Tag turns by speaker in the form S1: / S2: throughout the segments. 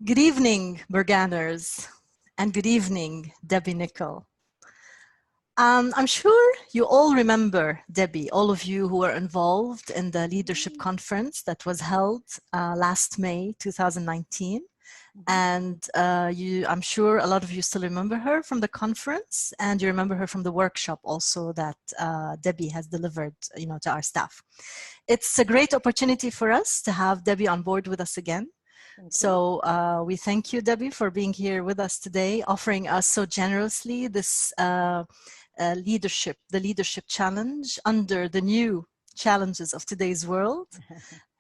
S1: Good evening, Burganers, and good evening, Debbie Nicol. I'm sure you all remember Debbie, all of you who were involved in the leadership conference that was held last May 2019. And I'm sure a lot of you still remember her from the conference, and you remember her from the workshop also that Debbie has delivered, to our staff. It's a great opportunity for us to have Debbie on board with us again. So we thank you, Debbie, for being here with us today, offering us so generously this the leadership challenge under the new challenges of today's world.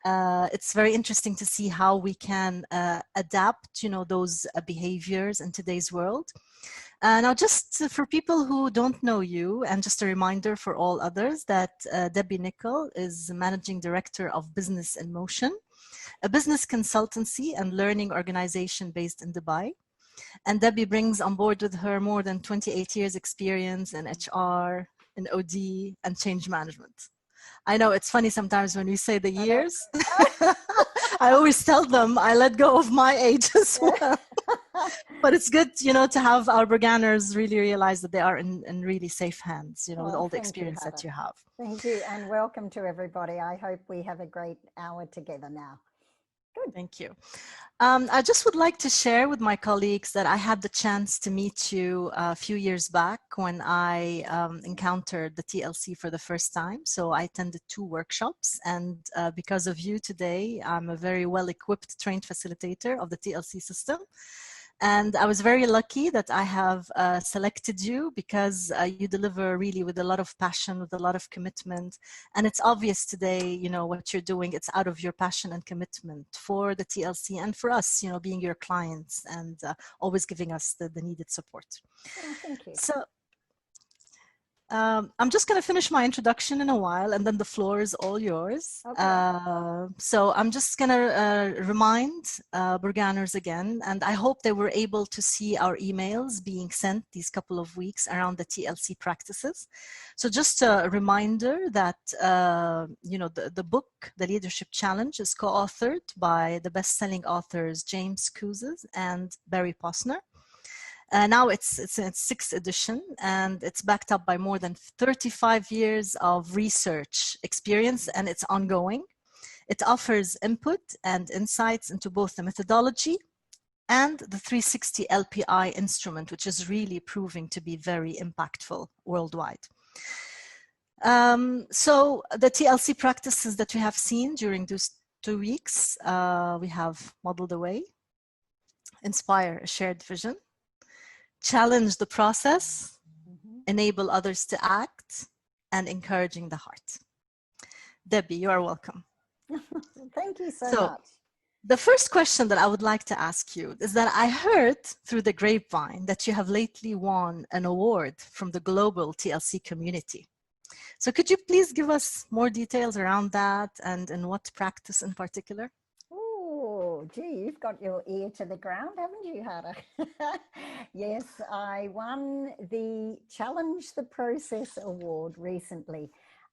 S1: It's very interesting to see how we can adapt, those behaviors in today's world. Now, just for people who don't know you, and just a reminder for all others that Debbie Nicol is Managing Director of Business in Motion, a business consultancy and learning organization based in Dubai. And Debbie brings on board with her more than 28 years experience in HR, in OD, and change management. I know it's funny sometimes when we say the years. I always tell them I let go of my age as well. But it's good, to have our Burganers really realize that they are in really safe hands, with all the experience that you have.
S2: Thank you, and welcome to everybody. I hope we have a great hour together now.
S1: Good. Thank you. I just would like to share with my colleagues that I had the chance to meet you a few years back when I encountered the TLC for the first time. So I attended 2 workshops, and because of you today, I'm a very well-equipped trained facilitator of the TLC system. And I was very lucky that I have selected you because you deliver really with a lot of passion, with a lot of commitment. And it's obvious today, what you're doing, it's out of your passion and commitment for the TLC and for us, being your clients and always giving us the needed support.
S2: Oh, thank you.
S1: So, I'm just going to finish my introduction in a while, and then the floor is all yours. Okay. So I'm just going to remind Burganers again, and I hope they were able to see our emails being sent these couple of weeks around the TLC practices. So just a reminder that, the book, The Leadership Challenge, is co-authored by the best-selling authors James Kouzes and Barry Posner. Now it's in its 6th edition, and it's backed up by more than 35 years of research experience, and it's ongoing. It offers input and insights into both the methodology and the 360 LPI instrument, which is really proving to be very impactful worldwide. So the TLC practices that we have seen during those 2 weeks, we have modeled away, inspire a shared vision, challenge the process, enable others to act, and encouraging the heart. Debbie, you are welcome.
S2: Thank you so much.
S1: The first question that I would like to ask you is that I heard through the grapevine that you have lately won an award from the global TLC community. So could you please give us more details around that and in what practice in particular?
S2: Oh, gee, you've got your ear to the ground, haven't you, Ghada? Yes, I won the Challenge the Process Award recently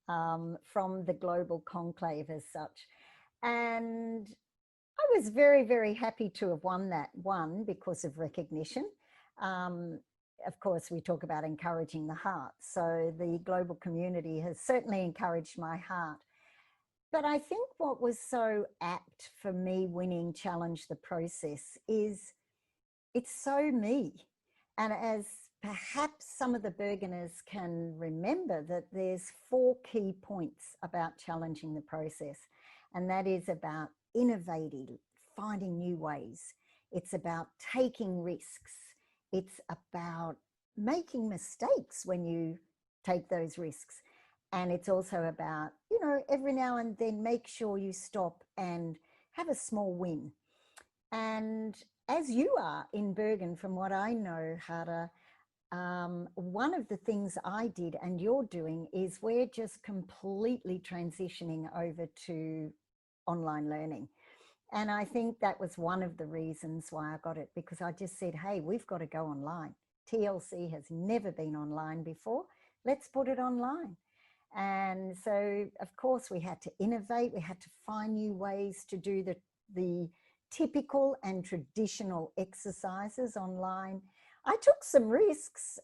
S2: from the Global Conclave as such. And I was very, very happy to have won that one because of recognition. Of course, we talk about encouraging the heart. So the global community has certainly encouraged my heart. But I think what was so apt for me winning Challenge the Process is it's so me. And as perhaps some of the Burganers can remember, that there's 4 key points about challenging the process. And that is about innovating, finding new ways. It's about taking risks. It's about making mistakes when you take those risks. And it's also about, every now and then make sure you stop and have a small win. And as you are in Burgan, from what I know, Ghada, one of the things I did and you're doing is we're just completely transitioning over to online learning. And I think that was one of the reasons why I got it, because I just said, hey, we've got to go online. TLC has never been online before. Let's put it online. And so, of course, we had to innovate. We had to find new ways to do the typical and traditional exercises online. I took some risks.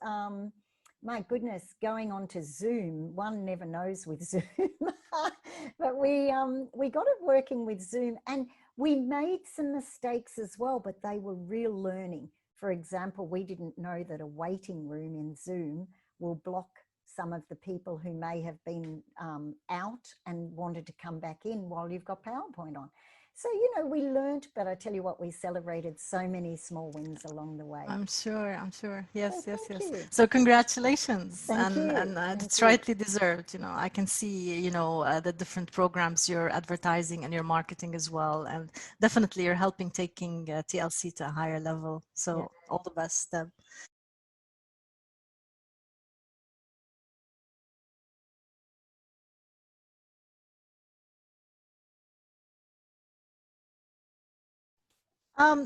S2: My goodness, going on to Zoom, one never knows with Zoom. But we got it working with Zoom, and we made some mistakes as well, but they were real learning. For example, we didn't know that a waiting room in Zoom will block some of the people who may have been out and wanted to come back in while you've got PowerPoint on. So, you know, we learned, but I tell you what, we celebrated so many small wins along the way.
S1: I'm sure. Yes,
S2: So
S1: yes, yes.
S2: you.
S1: So congratulations.
S2: Thank you.
S1: And
S2: Thank
S1: it's
S2: you.
S1: rightly deserved. You know, I can see, you know, the different programs you're advertising and you're marketing as well. And definitely you're helping taking TLC to a higher level. So
S2: Yeah.
S1: all the best, Deb.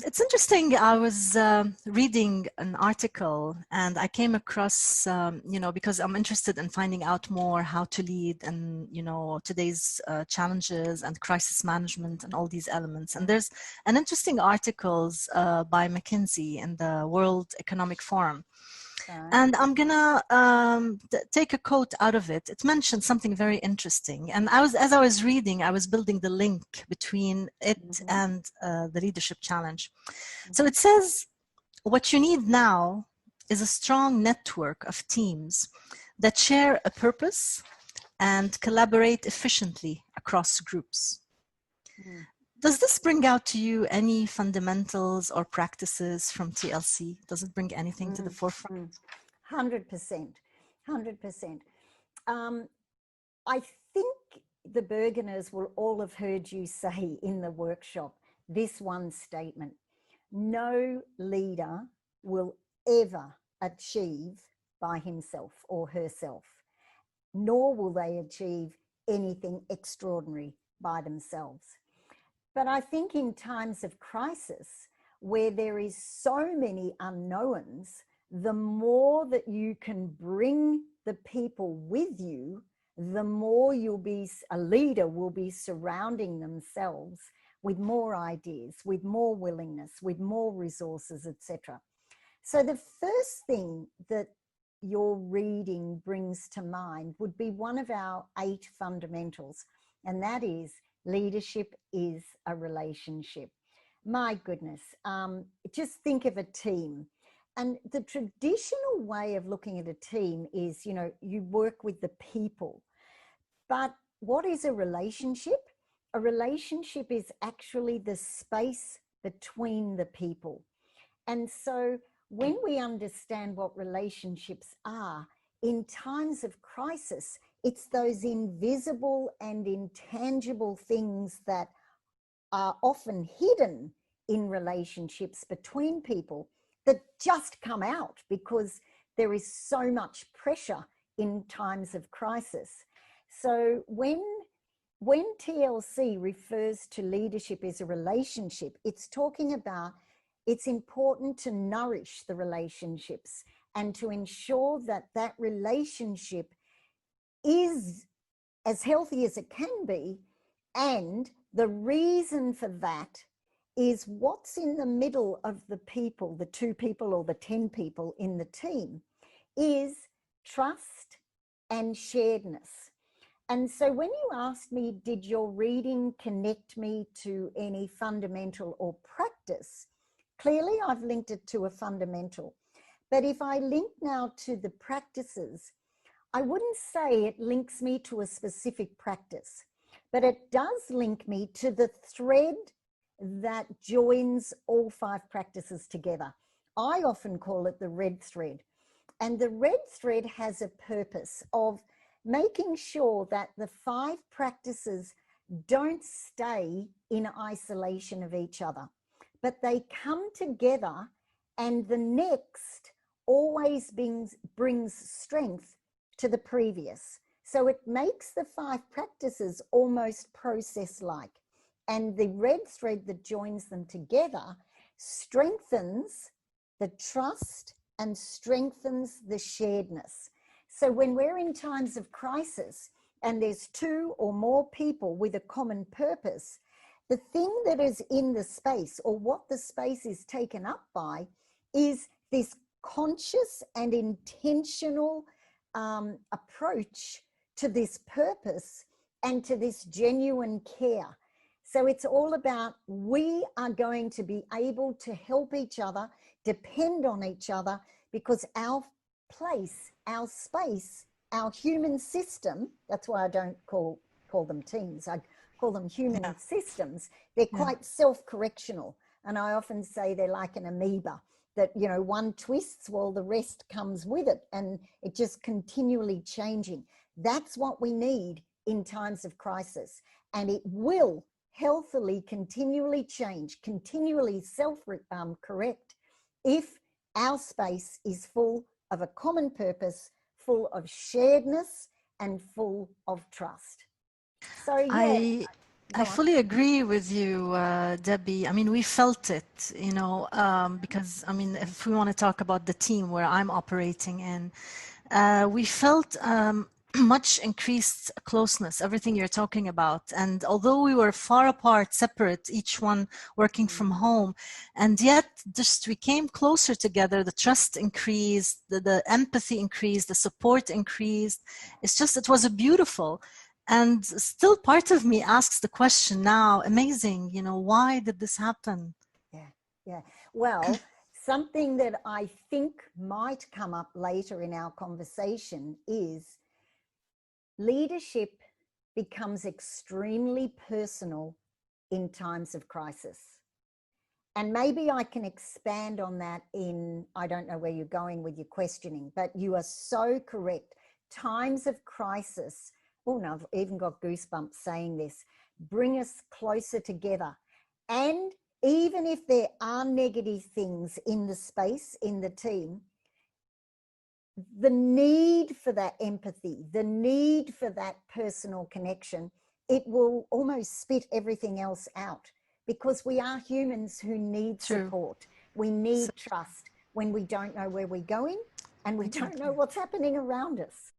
S1: It's interesting. I was reading an article and I came across, you know, because I'm interested in finding out more how to lead and, you know, today's challenges and crisis management and all these elements. And there's an interesting articles by McKinsey in the World Economic Forum. And I'm gonna take a quote out of it. It mentioned something very interesting. And as I was reading, I was building the link between it and the leadership challenge. So it says, what you need now is a strong network of teams that share a purpose and collaborate efficiently across groups. Does this bring out to you any fundamentals or practices from TLC? Does it bring anything to the forefront?
S2: 100%. 100%. I think the Burganers will all have heard you say in the workshop this one statement: no leader will ever achieve by himself or herself, nor will they achieve anything extraordinary by themselves. But I think in times of crisis, where there is so many unknowns, the more that you can bring the people with you, the more a leader will be surrounding themselves with more ideas, with more willingness, with more resources, etc. So the first thing that your reading brings to mind would be one of our 8 fundamentals, and that is leadership is a relationship. My goodness, just think of a team. And the traditional way of looking at a team is, you know, you work with the people. But what is a relationship? A relationship is actually the space between the people. And so when we understand what relationships are, in times of crisis, it's those invisible and intangible things that are often hidden in relationships between people that just come out because there is so much pressure in times of crisis. So when TLC refers to leadership as a relationship, it's talking about it's important to nourish the relationships and to ensure that that relationship is as healthy as it can be. And the reason for that is what's in the middle of the people, the 2 people or the 10 people in the team, is trust and sharedness. And so when you asked me, did your reading connect me to any fundamental or practice? Clearly, I've linked it to a fundamental. But if I link now to the practices, I wouldn't say it links me to a specific practice, but it does link me to the thread that joins all 5 practices together. I often call it the red thread. And the red thread has a purpose of making sure that the 5 practices don't stay in isolation of each other, but they come together, and the next always brings strength to the previous. So it makes the 5 practices almost process-like. And the red thread that joins them together strengthens the trust and strengthens the sharedness. So when we're in times of crisis and there's 2 or more people with a common purpose, the thing that is in the space, or what the space is taken up by, is this conscious and intentional approach to this purpose and to this genuine care. So it's all about, we are going to be able to help each other, depend on each other, because our place, our space, our human system, that's why I don't call them teams, I call them human systems. They're quite self-correctional. And I often say they're like an amoeba, that, you know, one twists, well, the rest comes with it, and it just continually changing. That's what we need in times of crisis. And it will healthily continually change, continually self-correct, if our space is full of a common purpose, full of sharedness, and full of trust. So yeah,
S1: I fully agree with you, Debbie. I mean, we felt it, you know, because, I mean, if we want to talk about the team where I'm operating in, we felt much increased closeness, everything you're talking about. And although we were far apart, separate, each one working from home, and yet just we came closer together, the trust increased, the empathy increased, the support increased. It was a beautiful. And still part of me asks the question now, amazing, you know, why did this happen?
S2: Yeah. Well, something that I think might come up later in our conversation is leadership becomes extremely personal in times of crisis. And maybe I can expand on that in, I don't know where you're going with your questioning, but you are so correct. Times of crisis, oh no, I've even got goosebumps saying this, bring us closer together. And even if there are negative things in the space, in the team, the need for that empathy, the need for that personal connection, it will almost spit everything else out, because we are humans who need support. We need trust when we don't know where we're going and we don't know what's happening around us.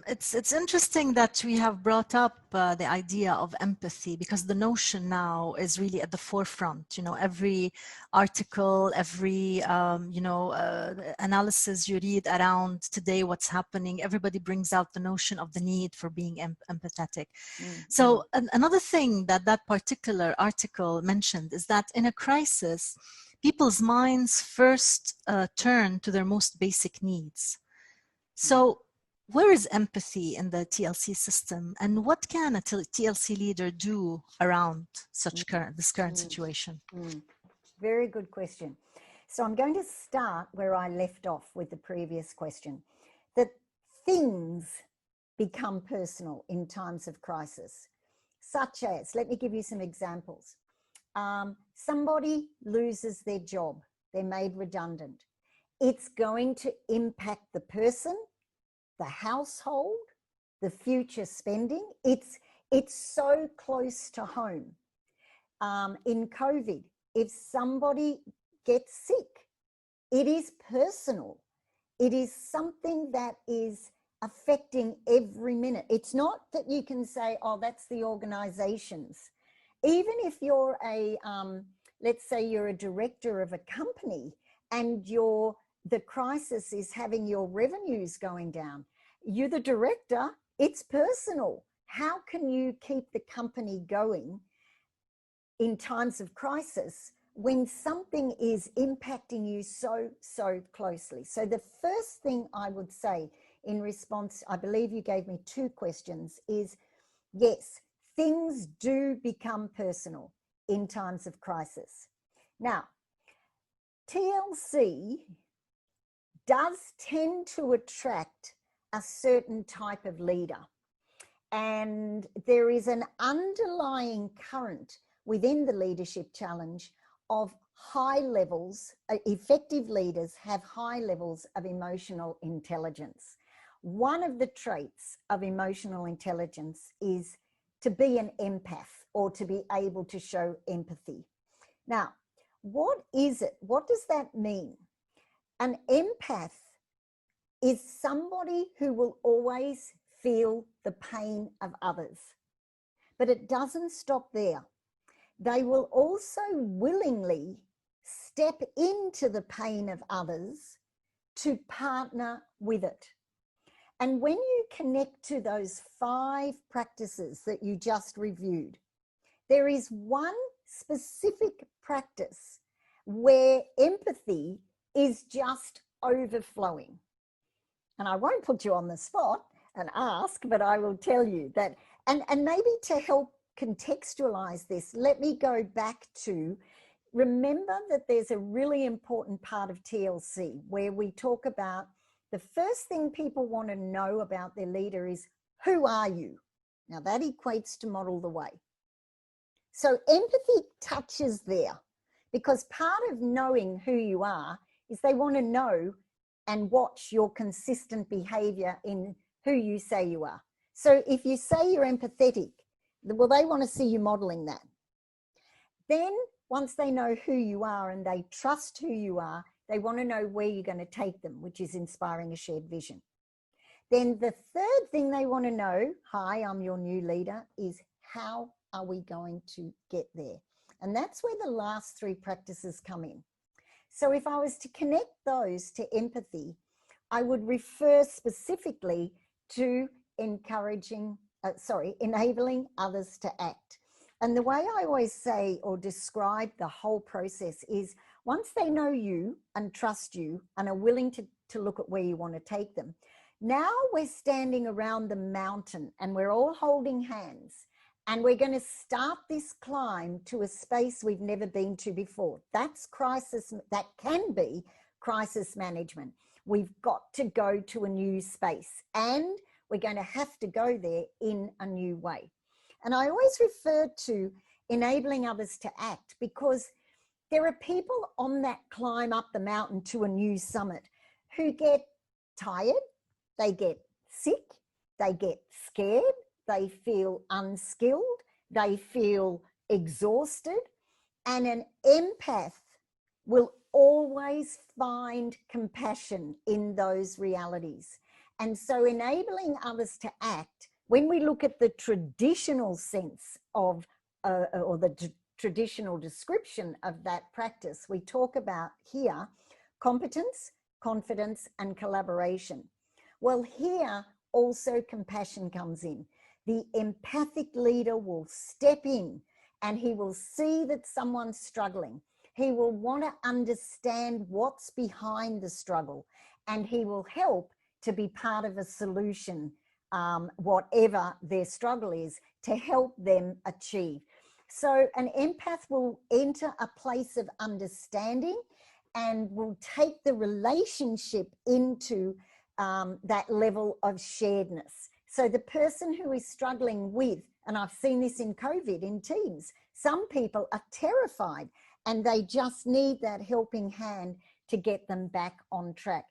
S1: It's interesting that we have brought up the idea of empathy, because the notion now is really at the forefront. You know, every article, every analysis you read around today, what's happening, everybody brings out the notion of the need for being empathetic. So another thing that particular article mentioned is that in a crisis, people's minds first turn to their most basic needs. So where is empathy in the TLC system, and what can a TLC leader do around this current situation?
S2: Very good question. So I'm going to start where I left off with the previous question, that things become personal in times of crisis, such as, let me give you some examples. Somebody loses their job, they're made redundant. It's going to impact the person, the household, the future spending. It's so close to home. In COVID, if somebody gets sick, it is personal. It is something that is affecting every minute. It's not that you can say, oh, that's the organizations. Even if you're let's say you're a director of a company and the crisis is having your revenues going down, you're the director, it's personal. How can you keep the company going in times of crisis when something is impacting you so closely? So the first thing I would say in response, I believe you gave me 2 questions, is yes, things do become personal in times of crisis. Now, TLC does tend to attract a certain type of leader, and there is an underlying current within the leadership challenge of high levels. Effective leaders have high levels of emotional intelligence. One of the traits of emotional intelligence is to be an empath, or to be able to show empathy. Now, What is it? What does that mean? An empath is somebody who will always feel the pain of others. But it doesn't stop there. They will also willingly step into the pain of others to partner with it. And when you connect to those 5 practices that you just reviewed, there is one specific practice where empathy is just overflowing. And I won't put you on the spot and ask, but I will tell you that, and maybe to help contextualize this, let me go back to, remember that there's a really important part of TLC where we talk about the first thing people want to know about their leader is, who are you? Now that equates to model the way. So empathy touches there, because part of knowing who you are is they want to know and watch your consistent behavior in who you say you are. So if you say you're empathetic, well, they want to see you modeling that. Then once they know who you are and they trust who you are, they want to know where you're going to take them, which is inspiring a shared vision. Then the third thing they want to know, hi, I'm your new leader, is how are we going to get there? And that's where the last 3 practices come in. So if I was to connect those to empathy, I would refer specifically to enabling others to act. And the way I always say or describe the whole process is, once they know you and trust you and are willing to look at where you want to take them, now we're standing around the mountain and we're all holding hands. And we're going to start this climb to a space we've never been to before. That's crisis, that can be crisis management. We've got to go to a new space and we're going to have to go there in a new way. And I always refer to enabling others to act, because there are people on that climb up the mountain to a new summit who get tired, they get sick, they get scared, they feel unskilled, they feel exhausted, and an empath will always find compassion in those realities. And so enabling others to act, when we look at the traditional sense of, or the traditional description of that practice, we talk about here competence, confidence, and collaboration. Well, here also compassion comes in. The empathic leader will step in and he will see that someone's struggling. He will want to understand what's behind the struggle, and he will help to be part of a solution, whatever their struggle is, to help them achieve. So an empath will enter a place of understanding and will take the relationship into that level of sharedness. So the person who is struggling with, and I've seen this in COVID in teams, some people are terrified and they just need that helping hand to get them back on track.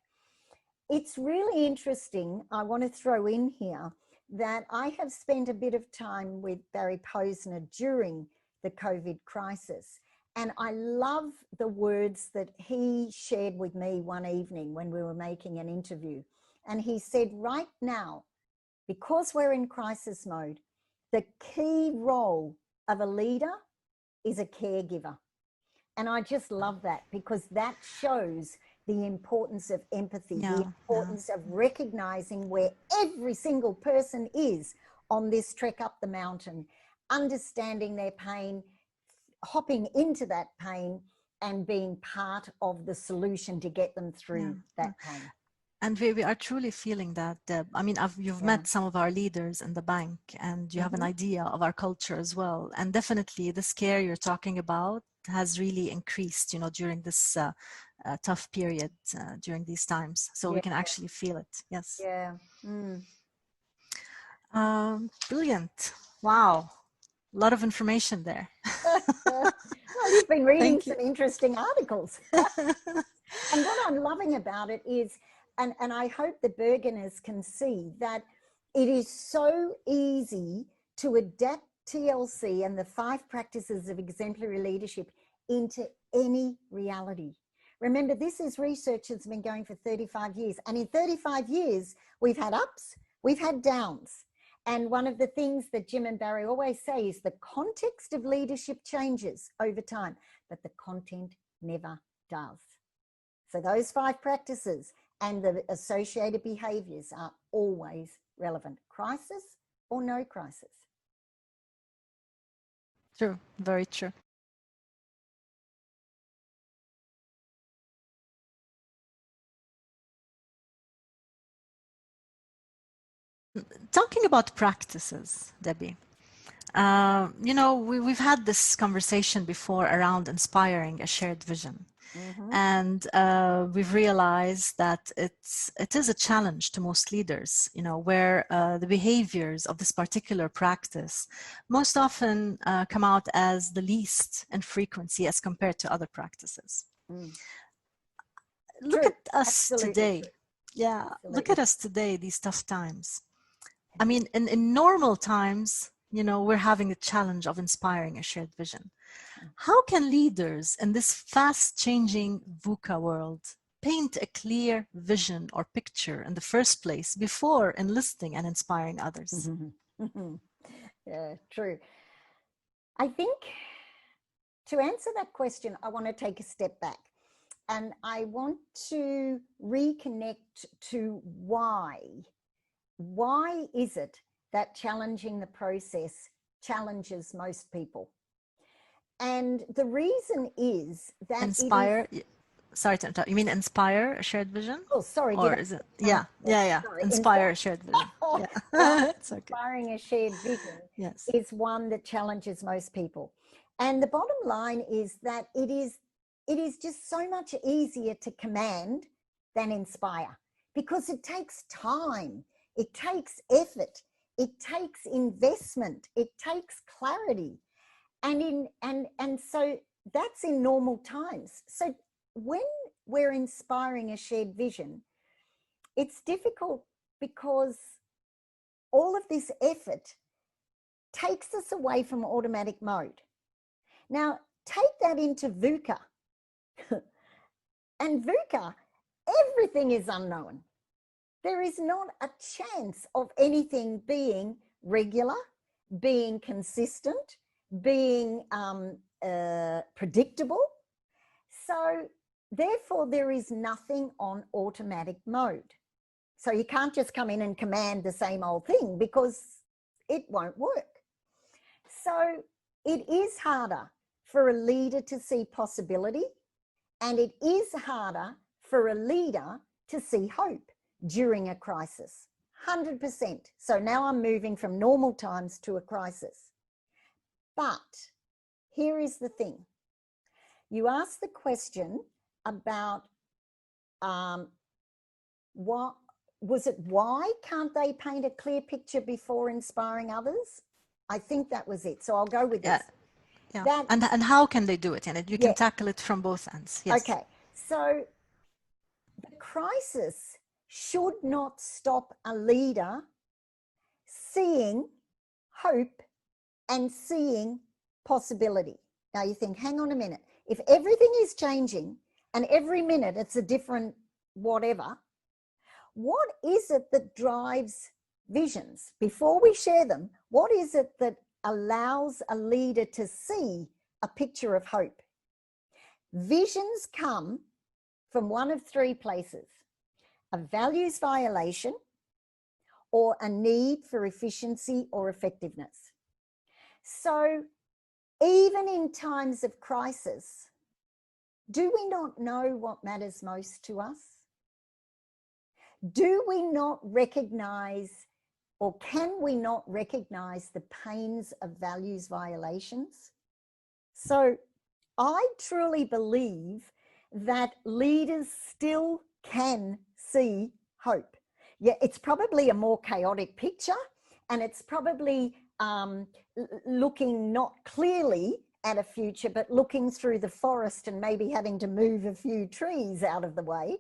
S2: It's really interesting. I want to throw in here that I have spent a bit of time with Barry Posner during the COVID crisis. And I love the words that he shared with me one evening when we were making an interview. And he said, right now, because we're in crisis mode, the key role of a leader is a caregiver. And I just love that, because that shows the importance of empathy, the importance of recognizing where every single person is on this trek up the mountain, understanding their pain, hopping into that pain and being part of the solution to get them through that pain.
S1: And we are truly feeling that, Deb. I mean, you've met some of our leaders in the bank, and you have an idea of our culture as well. And definitely this care you're talking about has really increased, you know, during this tough period, during these times. So we can actually feel it. Yes.
S2: Yeah.
S1: Brilliant. Wow. A lot of information there.
S2: Well, you've been reading some interesting articles. And what I'm loving about it is, and I hope the Burganers can see, that it is so easy to adapt TLC and the 5 practices of exemplary leadership into any reality. Remember, this is research that's been going for 35 years. And in 35 years, we've had ups, we've had downs. And one of the things that Jim and Barry always say is the context of leadership changes over time, but the content never does. So those 5 practices and the associated behaviors are always relevant, crisis or no crisis.
S1: True, very true. Talking about practices, Debbie, you know, we've had this conversation before around inspiring a shared vision. Mm-hmm. And we've realized that it is a challenge to most leaders, you know, where the behaviors of this particular practice most often come out as the least in frequency as compared to other practices. Mm. Look at us Absolutely today. True. Yeah, Absolutely. Look at us today, these tough times. I mean, in normal times, you know, we're having the challenge of inspiring a shared vision. How can leaders in this fast-changing VUCA world paint a clear vision or picture in the first place before enlisting and inspiring others?
S2: Yeah, true. I think to answer that question, I want to take a step back. And I want to reconnect to why. Why is it that challenging the process challenges most people? And the reason is that
S1: inspire. Sorry to interrupt. You mean inspire a shared vision?
S2: Oh, sorry.
S1: Or is it? Yeah. Sorry. Inspire a shared vision. Yeah. It's okay.
S2: Inspiring a shared vision
S1: yes.
S2: is one that challenges most people. And the bottom line is that it is just so much easier to command than inspire, because it takes time, it takes effort, it takes investment, it takes clarity. And so that's in normal times. So when we're inspiring a shared vision, it's difficult because all of this effort takes us away from automatic mode. Now, take that into VUCA. And VUCA, everything is unknown. There is not a chance of anything being regular, being consistent, being predictable. So therefore, there is nothing on automatic mode. So you can't just come in and command the same old thing, because it won't work. So it is harder for a leader to see possibility, and it is harder for a leader to see hope during a crisis. 100%. So now I'm moving from normal times to a crisis. But here is the thing. You asked the question about what was it? Why can't they paint a clear picture before inspiring others? I think that was it. So I'll go with this.
S1: Yeah. And how can they do it? And you can tackle it from both ends. Yes.
S2: Okay. So the crisis should not stop a leader seeing hope and seeing possibility. Now you think, hang on a minute. If everything is changing and every minute it's a different whatever, what is it that drives visions? Before we share them, what is it that allows a leader to see a picture of hope? Visions come from one of 3 places: a values violation, or a need for efficiency or effectiveness. So even in times of crisis, do we not know what matters most to us? Do we not recognize, or can we not recognize the pains of values violations? So I truly believe that leaders still can see hope. Yeah, it's probably a more chaotic picture, and it's probably looking not clearly at a future, but looking through the forest and maybe having to move a few trees out of the way.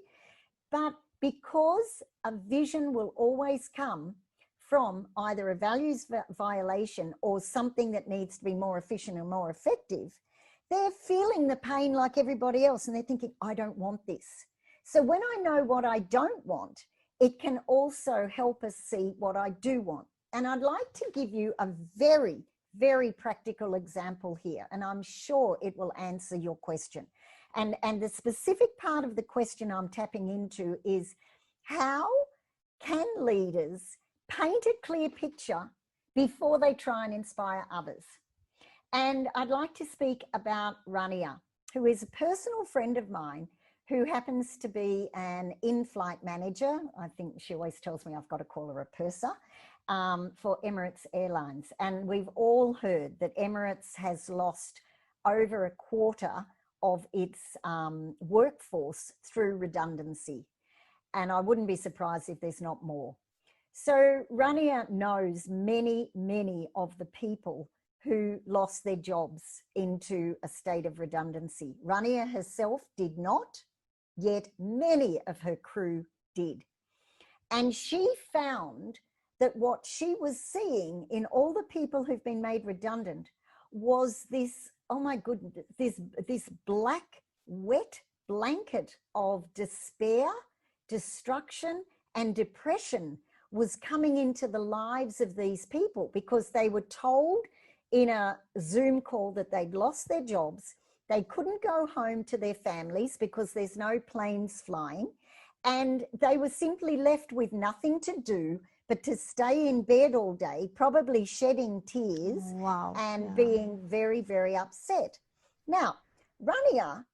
S2: But because a vision will always come from either a values violation or something that needs to be more efficient or more effective, they're feeling the pain like everybody else, and they're thinking, I don't want this. So when I know what I don't want, it can also help us see what I do want. And I'd like to give you a very, very practical example here, and I'm sure it will answer your question. And the specific part of the question I'm tapping into is, how can leaders paint a clear picture before they try and inspire others? And I'd like to speak about Rania, who is a personal friend of mine, who happens to be an in-flight manager. I think she always tells me I've got to call her a purser, for Emirates Airlines. And we've all heard that Emirates has lost over a quarter of its workforce through redundancy. And I wouldn't be surprised if there's not more. So Rania knows many, many of the people who lost their jobs into a state of redundancy. Rania herself did not, yet many of her crew did. And she found that what she was seeing in all the people who've been made redundant was this, oh my goodness, this black, wet blanket of despair, destruction, and depression was coming into the lives of these people, because they were told in a Zoom call that they'd lost their jobs. They couldn't go home to their families because there's no planes flying. And they were simply left with nothing to do but to stay in bed all day, probably shedding tears.
S1: Wow.
S2: And being very, very upset. Now, Rania,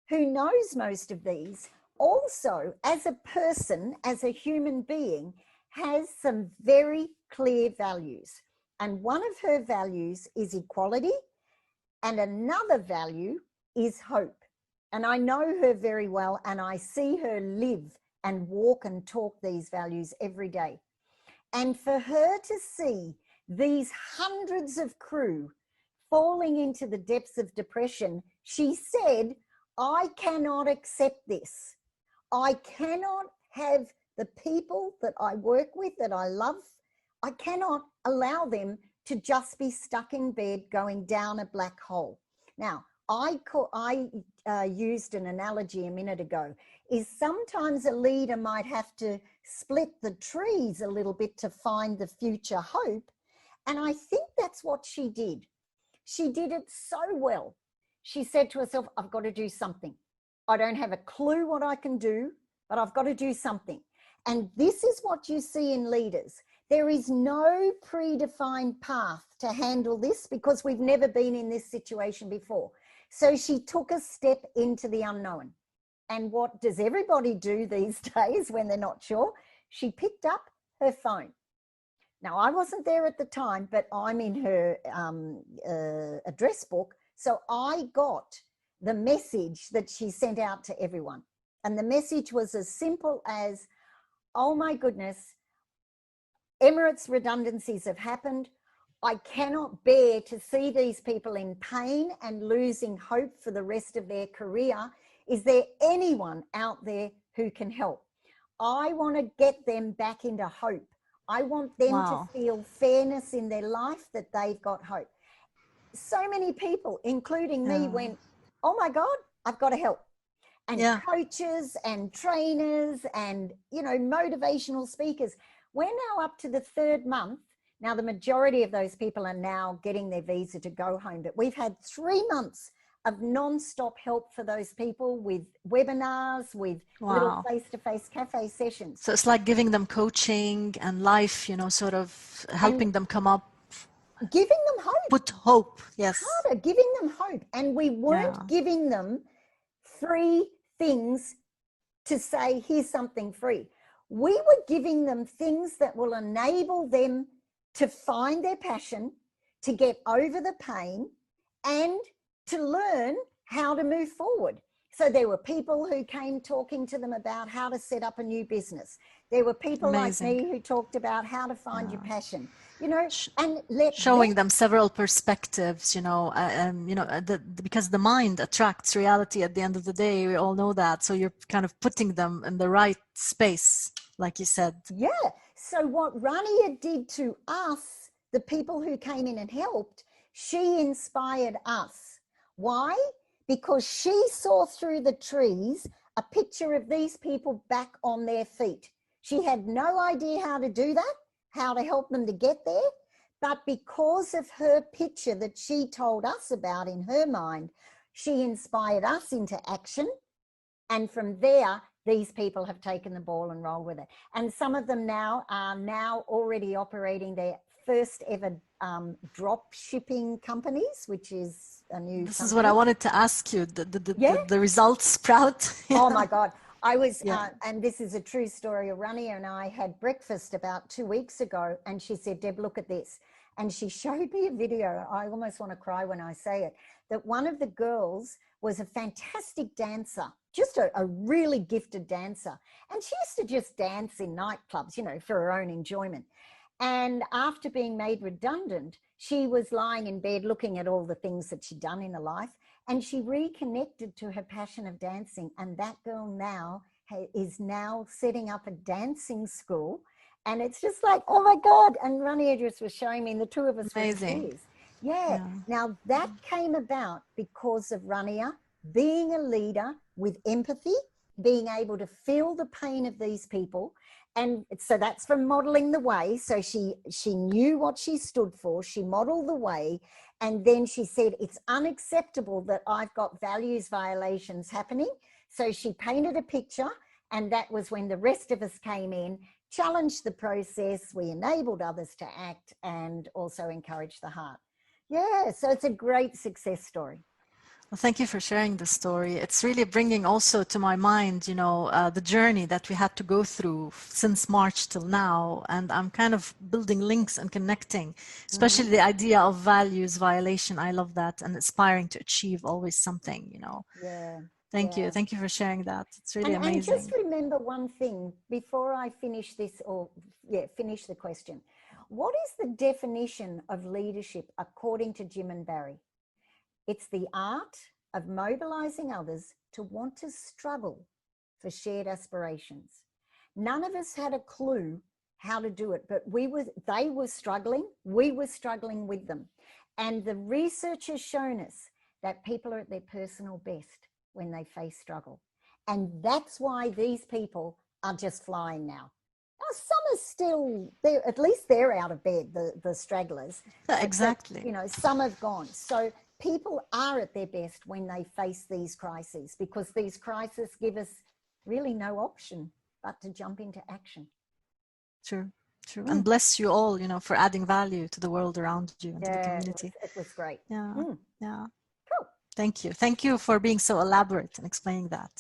S2: who knows most of these, also as a person, as a human being, has some very clear values. And one of her values is equality, and another value is hope. And I know her very well, and I see her live and walk and talk these values every day. And for her to see these hundreds of crew falling into the depths of depression, she said, I cannot accept this. I cannot have the people that I work with, that I love, I cannot allow them to just be stuck in bed going down a black hole. Now, I used an analogy a minute ago, is sometimes a leader might have to split the trees a little bit to find the future hope. And I think that's what she did. She did it so well. She said to herself, I've got to do something. I don't have a clue what I can do, but I've got to do something. And this is what you see in leaders. There is no predefined path to handle this, because we've never been in this situation before. So she took a step into the unknown. And what does everybody do these days when they're not sure? She picked up her phone. Now, I wasn't there at the time, but I'm in her address book. So I got the message that she sent out to everyone. And the message was as simple as, oh my goodness, Emirates redundancies have happened. I cannot bear to see these people in pain and losing hope for the rest of their career. Is there anyone out there who can help? I want to get them back into hope. I want them to feel fairness in their life, that they've got hope. So many people, including me, went, oh my God, I've got to help. And coaches and trainers and, you know, motivational speakers. We're now up to the 3rd month. Now, the majority of those people are now getting their visa to go home, but we've had 3 months of non-stop help for those people with webinars, with little face-to-face cafe sessions.
S1: So it's like giving them coaching and life, you know, sort of helping them come up.
S2: Giving them hope.
S1: Put hope, yes.
S2: Harder, giving them hope. And we weren't giving them free things to say, here's something free. We were giving them things that will enable them to find their passion, to get over the pain, and to learn how to move forward. So there were people who came talking to them about how to set up a new business. There were people like me who talked about how to find your passion, you know, and
S1: showing them several perspectives, you know, because the mind attracts reality at the end of the day. We all know that. So you're kind of putting them in the right space, like you said.
S2: Yeah. So what Rania did to us, the people who came in and helped, she inspired us. Why? Because she saw through the trees a picture of these people back on their feet. She had no idea how to do that, how to help them to get there. But because of her picture that she told us about in her mind, she inspired us into action. And from there, these people have taken the ball and rolled with it. And some of them now are already operating their first ever drop shipping companies, which is a new
S1: This
S2: company.
S1: is what I wanted to ask you. The results sprout.
S2: Oh my God. I was, and this is a true story. Rania and I had breakfast about 2 weeks ago, and she said, Deb, look at this. And she showed me a video. I almost want to cry when I say it, that one of the girls was a fantastic dancer, just a really gifted dancer. And she used to just dance in nightclubs, you know, for her own enjoyment. And after being made redundant, she was lying in bed looking at all the things that she'd done in her life. And she reconnected to her passion of dancing. And that girl now is now setting up a dancing school. And it's just like, oh my God. And Rania just was showing me, and the two of us were in tears. Yeah. Now that came about because of Rania being a leader with empathy, being able to feel the pain of these people. And so that's from modeling the way. So she knew what she stood for. She modeled the way. And then she said, it's unacceptable that I've got values violations happening. So she painted a picture. And that was when the rest of us came in, challenged the process. We enabled others to act and also encouraged the heart. Yeah, so it's a great success story.
S1: Well, thank you for sharing the story. It's really bringing also to my mind, you know, the journey that we had to go through since March till now. And I'm kind of building links and connecting, especially the idea of values violation. I love that. And aspiring to achieve always something, you know.
S2: Yeah.
S1: Thank you. Thank you for sharing that. It's really amazing.
S2: And just remember one thing before I finish this, or finish the question. What is the definition of leadership according to Jim and Barry? It's the art of mobilizing others to want to struggle for shared aspirations. None of us had a clue how to do it, but they were struggling. We were struggling with them. And the research has shown us that people are at their personal best when they face struggle. And that's why these people are just flying now. Some are still there, at least they're out of bed, the stragglers.
S1: Exactly.
S2: But, you know, some have gone. So people are at their best when they face these crises, because these crises give us really no option but to jump into action.
S1: True. And bless you all, you know, for adding value to the world around you and to the community.
S2: It was great.
S1: Yeah.
S2: Cool.
S1: Thank you for being so elaborate and explaining that.